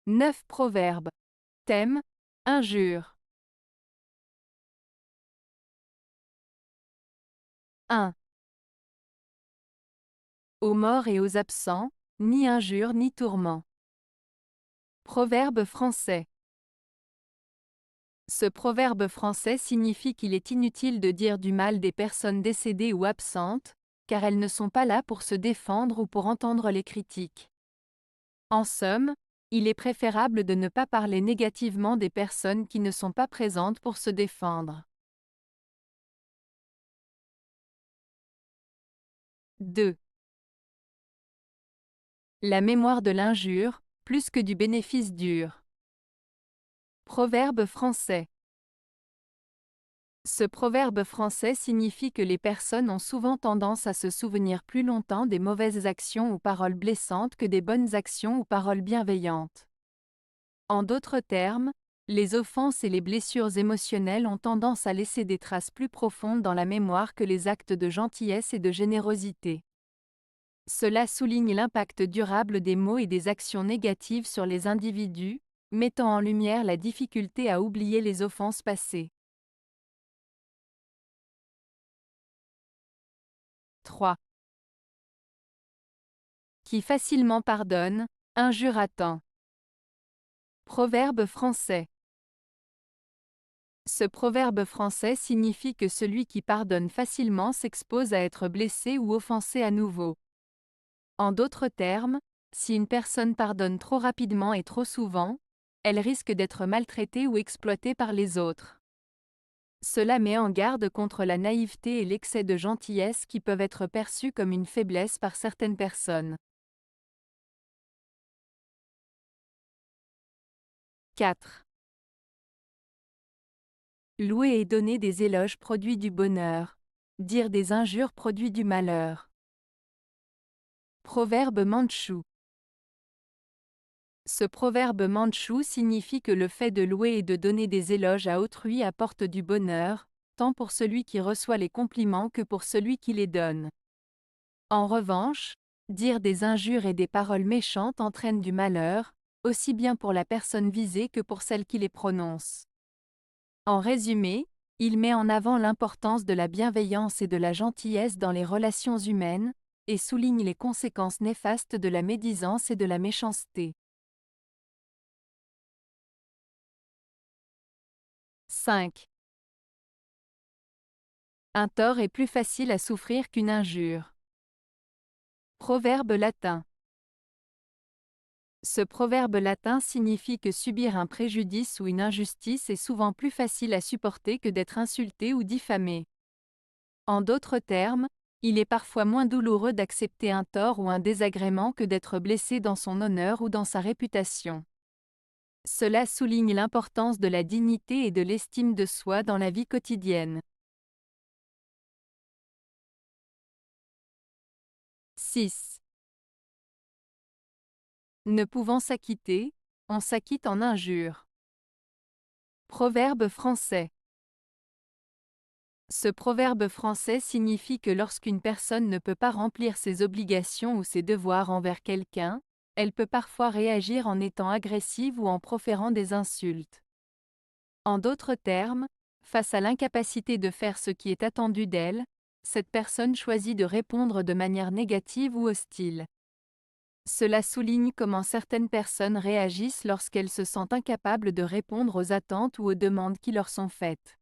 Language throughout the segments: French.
9 proverbes. Thème: injure. 1. Aux morts et aux absents, ni injure ni tourment. Proverbe français. Ce proverbe français signifie qu'il est inutile de dire du mal des personnes décédées ou absentes, car elles ne sont pas là pour se défendre ou pour entendre les critiques. En somme, il est préférable de ne pas parler négativement des personnes qui ne sont pas présentes pour se défendre. 2. La mémoire de l'injure, plus que du bénéfice dure. Proverbe français. Ce proverbe français signifie que les personnes ont souvent tendance à se souvenir plus longtemps des mauvaises actions ou paroles blessantes que des bonnes actions ou paroles bienveillantes. En d'autres termes, les offenses et les blessures émotionnelles ont tendance à laisser des traces plus profondes dans la mémoire que les actes de gentillesse et de générosité. Cela souligne l'impact durable des mots et des actions négatives sur les individus, mettant en lumière la difficulté à oublier les offenses passées. 3. Qui facilement pardonne, injure à temps. Proverbe français. Ce proverbe français signifie que celui qui pardonne facilement s'expose à être blessé ou offensé à nouveau. En d'autres termes, si une personne pardonne trop rapidement et trop souvent, elle risque d'être maltraitée ou exploitée par les autres. Cela met en garde contre la naïveté et l'excès de gentillesse qui peuvent être perçus comme une faiblesse par certaines personnes. 4. Louer et donner des éloges produit du bonheur. Dire des injures produit du malheur. Proverbe mandchou. Ce proverbe mandchou signifie que le fait de louer et de donner des éloges à autrui apporte du bonheur, tant pour celui qui reçoit les compliments que pour celui qui les donne. En revanche, dire des injures et des paroles méchantes entraîne du malheur, aussi bien pour la personne visée que pour celle qui les prononce. En résumé, il met en avant l'importance de la bienveillance et de la gentillesse dans les relations humaines, et souligne les conséquences néfastes de la médisance et de la méchanceté. 5. Un tort est plus facile à souffrir qu'une injure. Proverbe latin. Ce proverbe latin signifie que subir un préjudice ou une injustice est souvent plus facile à supporter que d'être insulté ou diffamé. En d'autres termes, il est parfois moins douloureux d'accepter un tort ou un désagrément que d'être blessé dans son honneur ou dans sa réputation. Cela souligne l'importance de la dignité et de l'estime de soi dans la vie quotidienne. 6. Ne pouvant s'acquitter, on s'acquitte en injure. Proverbe français. Ce proverbe français signifie que lorsqu'une personne ne peut pas remplir ses obligations ou ses devoirs envers quelqu'un, elle peut parfois réagir en étant agressive ou en proférant des insultes. En d'autres termes, face à l'incapacité de faire ce qui est attendu d'elle, cette personne choisit de répondre de manière négative ou hostile. Cela souligne comment certaines personnes réagissent lorsqu'elles se sentent incapables de répondre aux attentes ou aux demandes qui leur sont faites.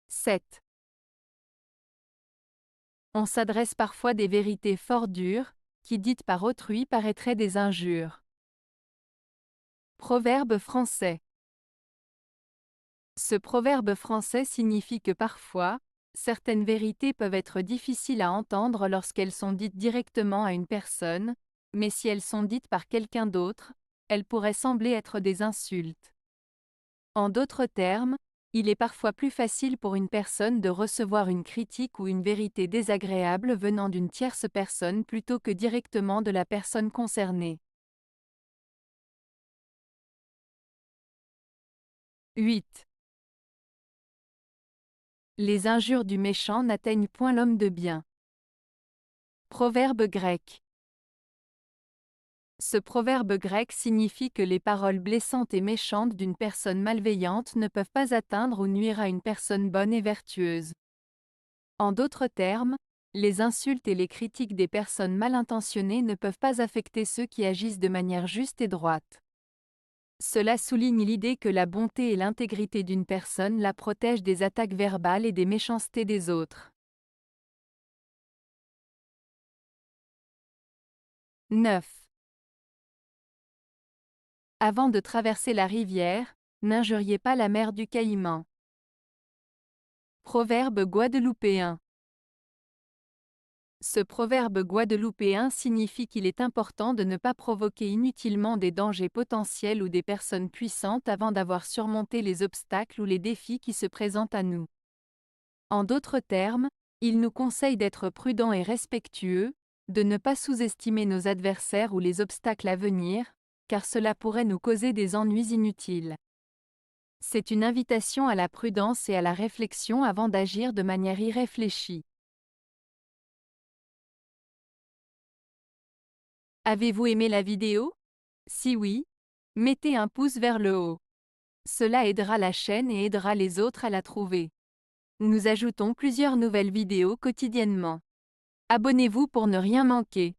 7. On s'adresse parfois des vérités fort dures, qui dites par autrui paraîtraient des injures. Proverbe français. Ce proverbe français signifie que parfois, certaines vérités peuvent être difficiles à entendre lorsqu'elles sont dites directement à une personne, mais si elles sont dites par quelqu'un d'autre, elles pourraient sembler être des insultes. En d'autres termes, il est parfois plus facile pour une personne de recevoir une critique ou une vérité désagréable venant d'une tierce personne plutôt que directement de la personne concernée. 8. Les injures du méchant n'atteignent point l'homme de bien. Proverbe grec. Ce proverbe grec signifie que les paroles blessantes et méchantes d'une personne malveillante ne peuvent pas atteindre ou nuire à une personne bonne et vertueuse. En d'autres termes, les insultes et les critiques des personnes mal intentionnées ne peuvent pas affecter ceux qui agissent de manière juste et droite. Cela souligne l'idée que la bonté et l'intégrité d'une personne la protègent des attaques verbales et des méchancetés des autres. 9. Avant de traverser la rivière, n'injuriez pas la mer du Caïman. Proverbe guadeloupéen. Ce proverbe guadeloupéen signifie qu'il est important de ne pas provoquer inutilement des dangers potentiels ou des personnes puissantes avant d'avoir surmonté les obstacles ou les défis qui se présentent à nous. En d'autres termes, il nous conseille d'être prudents et respectueux, de ne pas sous-estimer nos adversaires ou les obstacles à venir, car cela pourrait nous causer des ennuis inutiles. C'est une invitation à la prudence et à la réflexion avant d'agir de manière irréfléchie. Avez-vous aimé la vidéo? Si oui, mettez un pouce vers le haut. Cela aidera la chaîne et aidera les autres à la trouver. Nous ajoutons plusieurs nouvelles vidéos quotidiennement. Abonnez-vous pour ne rien manquer.